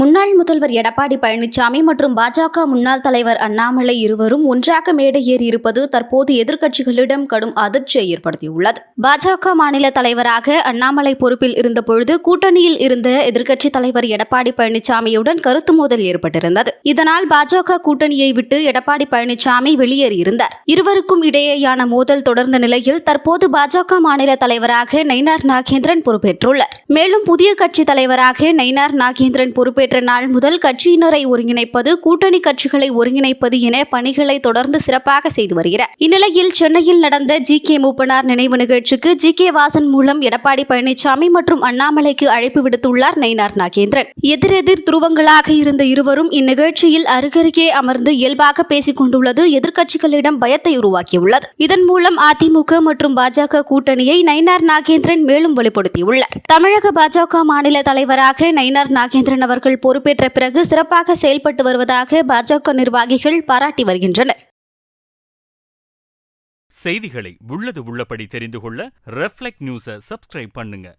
முன்னாள் முதல்வர் எடப்பாடி பழனிசாமி மற்றும் பாஜக முன்னாள் தலைவர் அண்ணாமலை இருவரும் ஒன்றாக மேடை ஏறி இருப்பது தற்போது எதிர்க்கட்சிகளிடம் கடும் அதிர்ச்சியை ஏற்படுத்தியுள்ளது. பாஜக மாநில தலைவராக அண்ணாமலை பொறுப்பில் இருந்தபொழுது கூட்டணியில் இருந்த எதிர்க்கட்சித் தலைவர் எடப்பாடி பழனிசாமியுடன் கருத்து மோதல் ஏற்பட்டிருந்தது. இதனால் பாஜக கூட்டணியை விட்டு எடப்பாடி பழனிசாமி வெளியேறியிருந்தார். இருவருக்கும் இடையேயான மோதல் தொடர்ந்த நிலையில் தற்போது பாஜக மாநில தலைவராக நயினார் நாகேந்திரன் பொறுப்பேற்றுள்ளார். மேலும் புதிய கட்சி தலைவராக நயினார் நாகேந்திரன் பொறுப்பேற்ற நாள் முதல் கட்சியினரை ஒருங்கிணைப்பது, கூட்டணி கட்சிகளை ஒருங்கிணைப்பது என பணிகளை தொடர்ந்து சிறப்பாக செய்து வருகிறார். இந்நிலையில் சென்னையில் நடந்த ஜி.கே. மூப்பனார் நினைவு நிகழ்ச்சிக்கு ஜி.கே. வாசன் மூலம் எடப்பாடி பழனிசாமி மற்றும் அண்ணாமலைக்கு அழைப்பு விடுத்துள்ளார் நயினார் நாகேந்திரன். எதிரெதிர் துருவங்களாக இருந்த இருவரும் இந்நிகழ்ச்சியில் அருகருகே அமர்ந்து இயல்பாக பேசிக் கொண்டுள்ளது எதிர்க்கட்சிகளிடம் பயத்தை உருவாக்கியுள்ளது. இதன் மூலம் அதிமுக மற்றும் பாஜக கூட்டணியை நயினார் நாகேந்திரன் மேலும் வலுப்படுத்தியுள்ளார். தமிழக பாஜக மாநில தலைவராக நயினார் நாகேந்திரன் அவர்கள் பொறுப்பேற்ற பிறகு சிறப்பாக செயல்பட்டு வருவதாக பாஜக நிர்வாகிகள் பாராட்டி வருகின்றனர். செய்திகளை உள்ளது உள்ளபடி தெரிந்து கொள்ள ரெஃப்ளெக்ட் நியூஸை சப்ஸ்கிரைப் பண்ணுங்க.